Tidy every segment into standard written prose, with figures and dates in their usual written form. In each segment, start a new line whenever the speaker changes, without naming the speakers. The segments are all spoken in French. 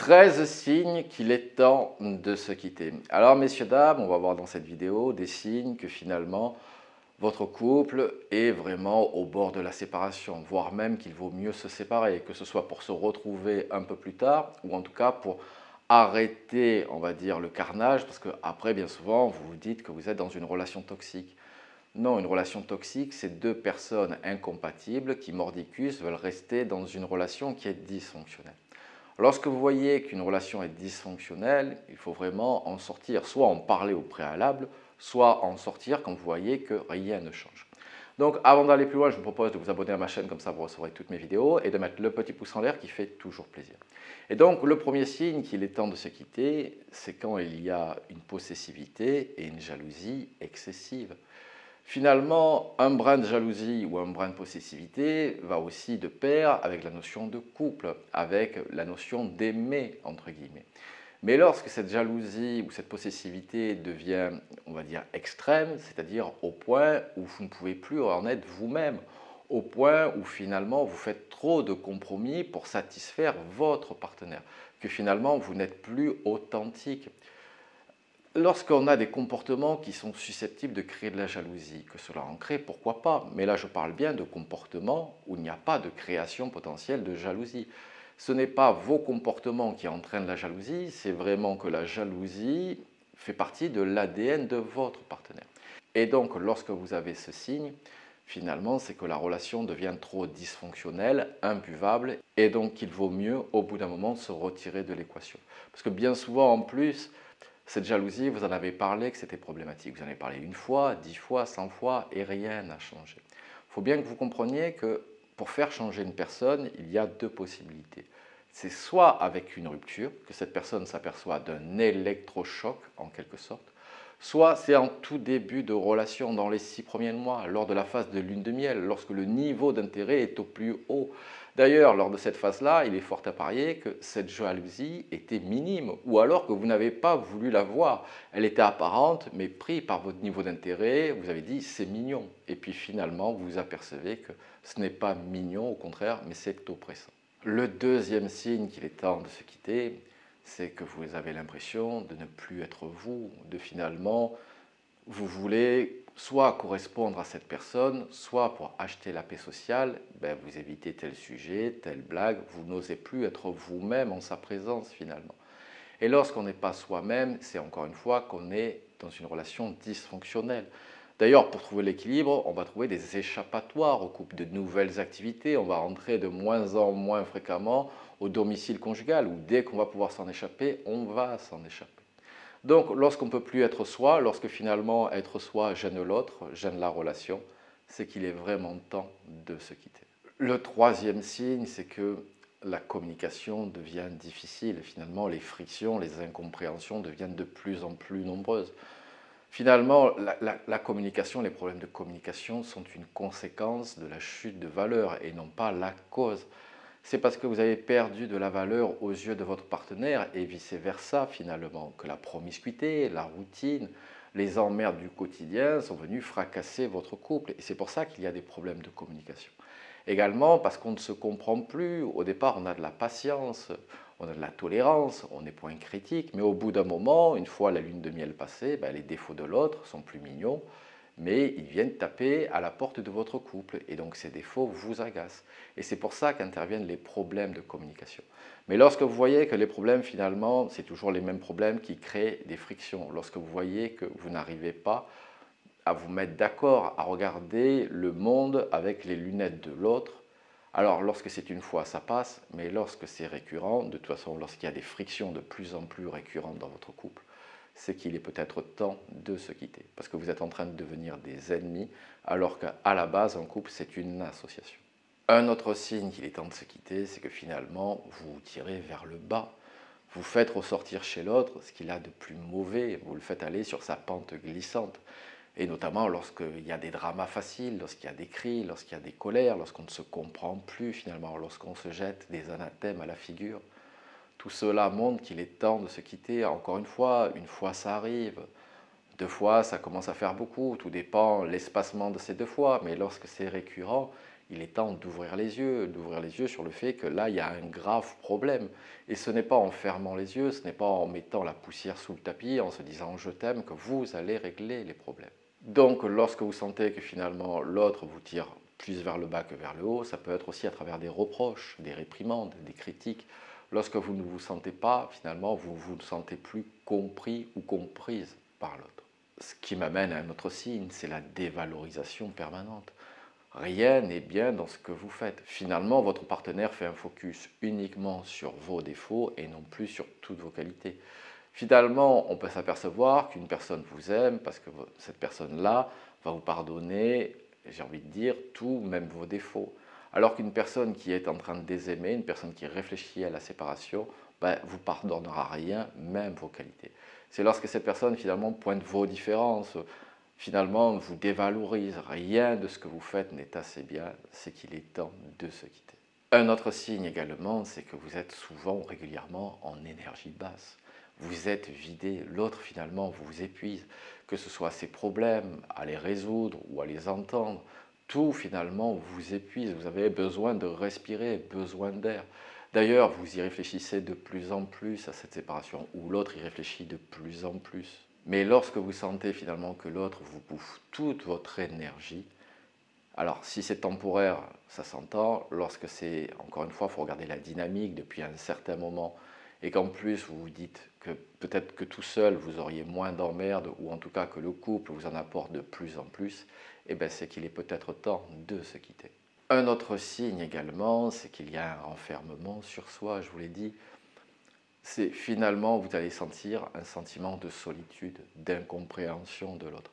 13 signes qu'il est temps de se quitter. Alors messieurs, dames, on va voir dans cette vidéo des signes que finalement votre couple est vraiment au bord de la séparation, voire même qu'il vaut mieux se séparer, que ce soit pour se retrouver un peu plus tard ou en tout cas pour arrêter, on va dire, le carnage, parce qu'après, bien souvent, vous vous dites que vous êtes dans une relation toxique. Non, une relation toxique, c'est deux personnes incompatibles qui, mordicus, veulent rester dans une relation qui est dysfonctionnelle. Lorsque vous voyez qu'une relation est dysfonctionnelle, il faut vraiment en sortir, soit en parler au préalable, soit en sortir quand vous voyez que rien ne change. Donc avant d'aller plus loin, je vous propose de vous abonner à ma chaîne, comme ça vous recevrez toutes mes vidéos, et de mettre le petit pouce en l'air qui fait toujours plaisir. Et donc le premier signe qu'il est temps de se quitter, c'est quand il y a une possessivité et une jalousie excessive. Finalement, un brin de jalousie ou un brin de possessivité va aussi de pair avec la notion de couple, avec la notion d'aimer, entre guillemets. Mais lorsque cette jalousie ou cette possessivité devient, on va dire, extrême, c'est-à-dire au point où vous ne pouvez plus en être vous-même, au point où finalement vous faites trop de compromis pour satisfaire votre partenaire, que finalement vous n'êtes plus authentique. Lorsqu'on a des comportements qui sont susceptibles de créer de la jalousie, que cela en crée, pourquoi pas? Mais là, je parle bien de comportements où il n'y a pas de création potentielle de jalousie. Ce n'est pas vos comportements qui entraînent la jalousie, c'est vraiment que la jalousie fait partie de l'ADN de votre partenaire. Et donc, lorsque vous avez ce signe, finalement, c'est que la relation devient trop dysfonctionnelle, imbuvable, et donc il vaut mieux, au bout d'un moment, se retirer de l'équation. Parce que bien souvent, en plus, cette jalousie, vous en avez parlé que c'était problématique. Vous en avez parlé une fois, 10 fois, 100 fois et rien n'a changé. Il faut bien que vous compreniez que pour faire changer une personne, il y a deux possibilités. C'est soit avec une rupture, que cette personne s'aperçoit d'un électrochoc en quelque sorte, soit c'est en tout début de relation, dans les 6 premiers mois, lors de la phase de lune de miel, lorsque le niveau d'intérêt est au plus haut. D'ailleurs, lors de cette phase-là, il est fort à parier que cette jalousie était minime, ou alors que vous n'avez pas voulu la voir. Elle était apparente, mais pris par votre niveau d'intérêt, vous avez dit c'est mignon. Et puis finalement, vous vous apercevez que ce n'est pas mignon, au contraire, mais c'est oppressant. Le deuxième signe qu'il est temps de se quitter, c'est que vous avez l'impression de ne plus être vous, de finalement, vous voulez soit correspondre à cette personne, soit pour acheter la paix sociale, vous évitez tel sujet, telle blague, vous n'osez plus être vous-même en sa présence finalement. Et lorsqu'on n'est pas soi-même, c'est encore une fois qu'on est dans une relation dysfonctionnelle. D'ailleurs, pour trouver l'équilibre, on va trouver des échappatoires au couple, de nouvelles activités, on va rentrer de moins en moins fréquemment au domicile conjugal, où dès qu'on va pouvoir s'en échapper, on va s'en échapper. Donc, lorsqu'on ne peut plus être soi, lorsque finalement être soi gêne l'autre, gêne la relation, c'est qu'il est vraiment temps de se quitter. Le troisième signe, c'est que la communication devient difficile. Finalement, les frictions, les incompréhensions deviennent de plus en plus nombreuses. Finalement, la communication, les problèmes de communication sont une conséquence de la chute de valeur et non pas la cause. C'est parce que vous avez perdu de la valeur aux yeux de votre partenaire et vice-versa finalement, que la promiscuité, la routine, les emmerdes du quotidien sont venus fracasser votre couple. Et c'est pour ça qu'il y a des problèmes de communication. Également parce qu'on ne se comprend plus. Au départ, on a de la patience, on a de la tolérance, on est point critique, mais au bout d'un moment, une fois la lune de miel passée, les défauts de l'autre sont plus mignons, mais ils viennent taper à la porte de votre couple et donc ces défauts vous agacent. Et c'est pour ça qu'interviennent les problèmes de communication. Mais lorsque vous voyez que les problèmes finalement, c'est toujours les mêmes problèmes qui créent des frictions, lorsque vous voyez que vous n'arrivez pas à vous mettre d'accord, à regarder le monde avec les lunettes de l'autre, alors lorsque c'est une fois, ça passe, mais lorsque c'est récurrent, de toute façon, lorsqu'il y a des frictions de plus en plus récurrentes dans votre couple, c'est qu'il est peut-être temps de se quitter. Parce que vous êtes en train de devenir des ennemis, alors qu'à la base, un couple, c'est une association. Un autre signe qu'il est temps de se quitter, c'est que finalement, vous vous tirez vers le bas. Vous faites ressortir chez l'autre ce qu'il a de plus mauvais, vous le faites aller sur sa pente glissante. Et notamment lorsqu'il y a des dramas faciles, lorsqu'il y a des cris, lorsqu'il y a des colères, lorsqu'on ne se comprend plus finalement, lorsqu'on se jette des anathèmes à la figure. Tout cela montre qu'il est temps de se quitter. Encore une fois ça arrive. 2 fois, ça commence à faire beaucoup. Tout dépend l'espacement de ces 2 fois. Mais lorsque c'est récurrent, il est temps d'ouvrir les yeux sur le fait que là, il y a un grave problème. Et ce n'est pas en fermant les yeux, ce n'est pas en mettant la poussière sous le tapis, en se disant je t'aime, que vous allez régler les problèmes. Donc, lorsque vous sentez que finalement l'autre vous tire plus vers le bas que vers le haut, ça peut être aussi à travers des reproches, des réprimandes, des critiques. Lorsque vous ne vous sentez pas, finalement, vous ne vous sentez plus compris ou comprise par l'autre. Ce qui m'amène à un autre signe, c'est la dévalorisation permanente. Rien n'est bien dans ce que vous faites. Finalement, votre partenaire fait un focus uniquement sur vos défauts et non plus sur toutes vos qualités. Finalement, on peut s'apercevoir qu'une personne vous aime parce que cette personne-là va vous pardonner, j'ai envie de dire, tout, même vos défauts. Alors qu'une personne qui est en train de désaimer, une personne qui réfléchit à la séparation, ben, vous pardonnera rien, même vos qualités. C'est lorsque cette personne finalement pointe vos différences, finalement vous dévalorise, rien de ce que vous faites n'est assez bien, c'est qu'il est temps de se quitter. Un autre signe également, c'est que vous êtes souvent, régulièrement en énergie basse. Vous êtes vidé, l'autre finalement vous épuise, que ce soit ses problèmes, à les résoudre ou à les entendre, tout finalement vous épuise, vous avez besoin de respirer, besoin d'air. D'ailleurs, vous y réfléchissez de plus en plus à cette séparation, ou l'autre y réfléchit de plus en plus. Mais lorsque vous sentez finalement que l'autre vous bouffe toute votre énergie, alors si c'est temporaire, ça s'entend. Lorsque c'est, encore une fois, il faut regarder la dynamique depuis un certain moment, et qu'en plus vous vous dites que peut-être que tout seul vous auriez moins d'emmerdes, ou en tout cas que le couple vous en apporte de plus en plus, eh bien c'est qu'il est peut-être temps de se quitter. Un autre signe également, c'est qu'il y a un renfermement sur soi, je vous l'ai dit. C'est finalement, vous allez sentir un sentiment de solitude, d'incompréhension de l'autre.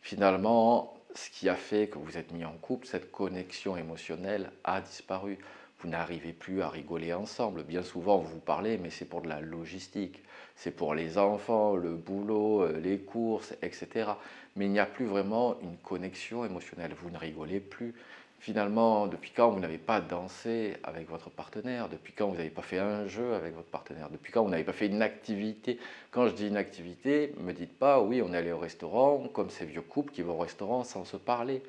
Finalement, ce qui a fait que vous êtes mis en couple, cette connexion émotionnelle a disparu. Vous n'arrivez plus à rigoler ensemble. Bien souvent, vous vous parlez, mais c'est pour de la logistique. C'est pour les enfants, le boulot, les courses, etc. Mais il n'y a plus vraiment une connexion émotionnelle. Vous ne rigolez plus. Finalement, depuis quand vous n'avez pas dansé avec votre partenaire? Depuis quand vous n'avez pas fait un jeu avec votre partenaire? Depuis quand vous n'avez pas fait une activité? Quand je dis une activité, ne me dites pas, oui, on est allé au restaurant, comme ces vieux couples qui vont au restaurant sans se parler.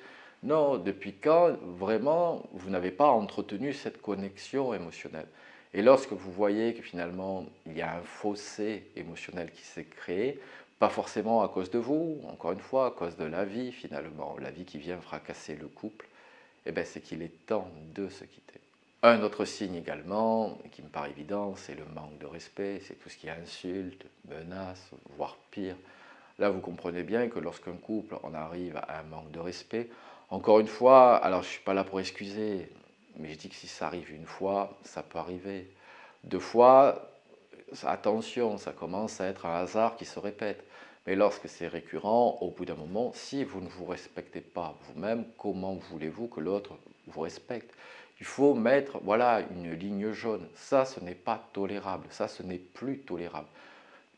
Non, depuis quand vraiment vous n'avez pas entretenu cette connexion émotionnelle? Et lorsque vous voyez que finalement il y a un fossé émotionnel qui s'est créé, pas forcément à cause de vous, encore une fois, à cause de la vie finalement, la vie qui vient fracasser le couple, eh bien, c'est qu'il est temps de se quitter. Un autre signe également, qui me paraît évident, c'est le manque de respect, c'est tout ce qui est insulte, menace, voire pire. Là, vous comprenez bien que lorsqu'un couple en arrive à un manque de respect, encore une fois, alors je ne suis pas là pour excuser, mais je dis que si ça arrive une fois, ça peut arriver. Deux fois, attention, ça commence à être un hasard qui se répète. Mais lorsque c'est récurrent, au bout d'un moment, si vous ne vous respectez pas vous-même, comment voulez-vous que l'autre vous respecte? Il faut mettre, voilà, une ligne jaune. Ça, ce n'est pas tolérable. Ça, ce n'est plus tolérable.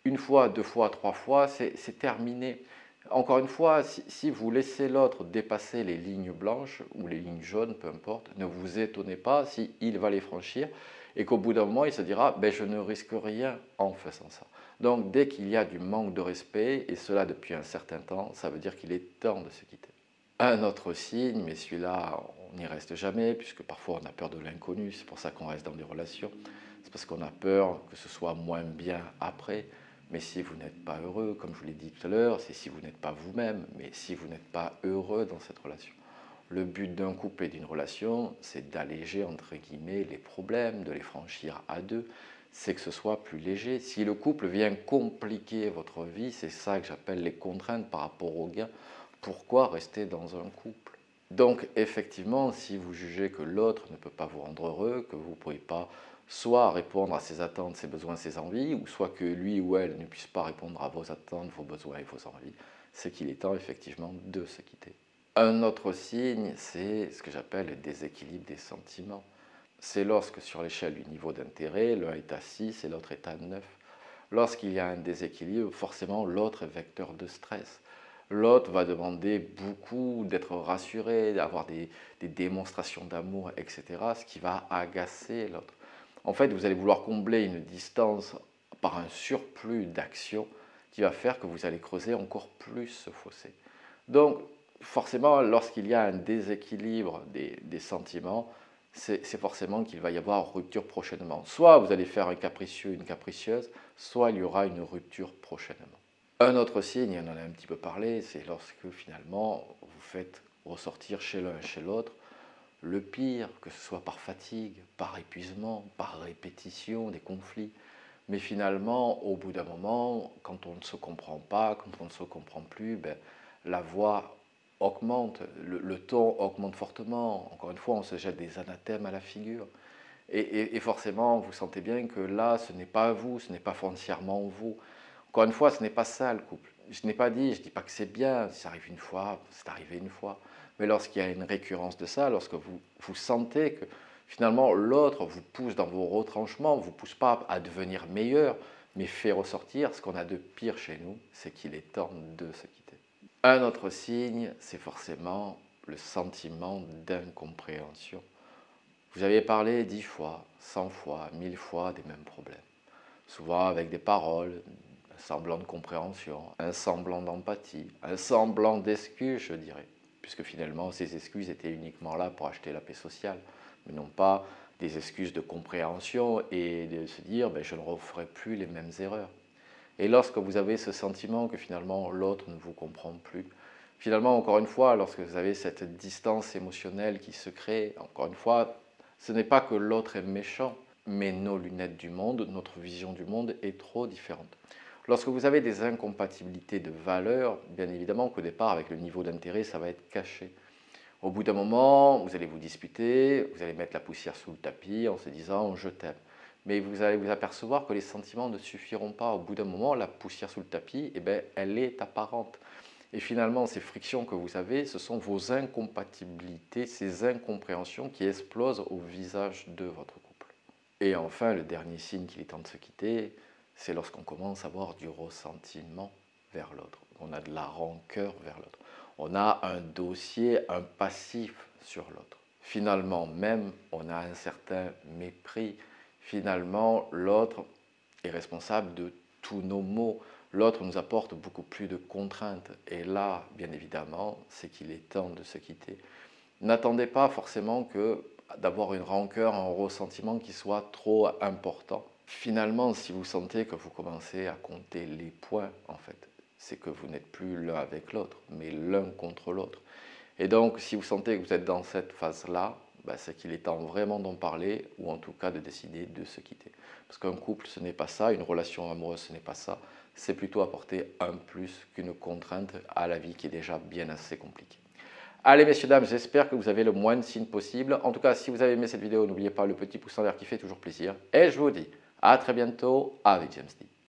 Une fois, deux fois, trois fois, c'est terminé. Encore une fois, si vous laissez l'autre dépasser les lignes blanches ou les lignes jaunes, peu importe, ne vous étonnez pas s'il va les franchir et qu'au bout d'un moment, il se dira ben, « je ne risque rien en faisant ça ». Donc, dès qu'il y a du manque de respect, et cela depuis un certain temps, ça veut dire qu'il est temps de se quitter. Un autre signe, mais celui-là, on n'y reste jamais, puisque parfois on a peur de l'inconnu, c'est pour ça qu'on reste dans des relations, c'est parce qu'on a peur que ce soit moins bien après. Mais si vous n'êtes pas heureux, comme je vous l'ai dit tout à l'heure, c'est si vous n'êtes pas vous-même, mais si vous n'êtes pas heureux dans cette relation. Le but d'un couple et d'une relation, c'est d'alléger, entre guillemets, les problèmes, de les franchir à deux, c'est que ce soit plus léger. Si le couple vient compliquer votre vie, c'est ça que j'appelle les contraintes par rapport aux gains. Pourquoi rester dans un couple? Donc effectivement, si vous jugez que l'autre ne peut pas vous rendre heureux, que vous ne pouvez pas soit répondre à ses attentes, ses besoins, ses envies, ou soit que lui ou elle ne puisse pas répondre à vos attentes, vos besoins et vos envies, c'est qu'il est temps effectivement de se quitter. Un autre signe, c'est ce que j'appelle le déséquilibre des sentiments. C'est lorsque sur l'échelle du niveau d'intérêt, l'un est à 6 et l'autre est à 9. Lorsqu'il y a un déséquilibre, forcément l'autre est vecteur de stress. L'autre va demander beaucoup d'être rassuré, d'avoir des démonstrations d'amour, etc., ce qui va agacer l'autre. En fait, vous allez vouloir combler une distance par un surplus d'action qui va faire que vous allez creuser encore plus ce fossé. Donc, forcément, lorsqu'il y a un déséquilibre des sentiments, c'est forcément qu'il va y avoir rupture prochainement. Soit vous allez faire un capricieux, une capricieuse, soit il y aura une rupture prochainement. Un autre signe, on en a un petit peu parlé, c'est lorsque finalement vous faites ressortir chez l'un et chez l'autre le pire, que ce soit par fatigue, par épuisement, par répétition des conflits. Mais finalement, au bout d'un moment, quand on ne se comprend pas, quand on ne se comprend plus, ben, la voix augmente, le ton augmente fortement. Encore une fois, on se jette des anathèmes à la figure. Et forcément, vous sentez bien que là, ce n'est pas vous, ce n'est pas foncièrement vous. Encore une fois, ce n'est pas ça le couple. Je n'ai pas dit, je ne dis pas que c'est bien, si ça arrive une fois, c'est arrivé une fois. Mais lorsqu'il y a une récurrence de ça, lorsque vous sentez que finalement l'autre vous pousse dans vos retranchements, vous pousse pas à devenir meilleur, mais fait ressortir ce qu'on a de pire chez nous, c'est qu'il est temps de se quitter. Un autre signe, c'est forcément le sentiment d'incompréhension. Vous avez parlé 10 fois, 100 fois, 1000 fois des mêmes problèmes. Souvent avec des paroles, un semblant de compréhension, un semblant d'empathie, un semblant d'excuse, je dirais. Puisque finalement, ces excuses étaient uniquement là pour acheter la paix sociale, mais non pas des excuses de compréhension et de se dire ben, je ne referai plus les mêmes erreurs. Et lorsque vous avez ce sentiment que finalement l'autre ne vous comprend plus, finalement, encore une fois, lorsque vous avez cette distance émotionnelle qui se crée, encore une fois, ce n'est pas que l'autre est méchant, mais nos lunettes du monde, notre vision du monde est trop différente. Lorsque vous avez des incompatibilités de valeurs, bien évidemment qu'au départ, avec le niveau d'intérêt, ça va être caché. Au bout d'un moment, vous allez vous disputer, vous allez mettre la poussière sous le tapis en se disant « je t'aime ». Mais vous allez vous apercevoir que les sentiments ne suffiront pas. Au bout d'un moment, la poussière sous le tapis, eh bien, elle est apparente. Et finalement, ces frictions que vous avez, ce sont vos incompatibilités, ces incompréhensions qui explosent au visage de votre couple. Et enfin, le dernier signe qu'il est temps de se quitter, c'est lorsqu'on commence à avoir du ressentiment vers l'autre. On a de la rancœur vers l'autre. On a un dossier, un passif sur l'autre. Finalement, même, on a un certain mépris. Finalement, l'autre est responsable de tous nos maux. L'autre nous apporte beaucoup plus de contraintes. Et là, bien évidemment, c'est qu'il est temps de se quitter. N'attendez pas forcément que d'avoir une rancœur, un ressentiment qui soit trop important. Finalement, si vous sentez que vous commencez à compter les points, en fait, c'est que vous n'êtes plus l'un avec l'autre, mais l'un contre l'autre. Et donc, si vous sentez que vous êtes dans cette phase-là, ben, c'est qu'il est temps vraiment d'en parler, ou en tout cas de décider de se quitter. Parce qu'un couple, ce n'est pas ça, une relation amoureuse, ce n'est pas ça, c'est plutôt apporter un plus qu'une contrainte à la vie qui est déjà bien assez compliquée. Allez messieurs, dames, j'espère que vous avez le moins de signes possible. En tout cas, si vous avez aimé cette vidéo, n'oubliez pas le petit pouce en l'air qui fait toujours plaisir. Et je vous dis à très bientôt avec James D.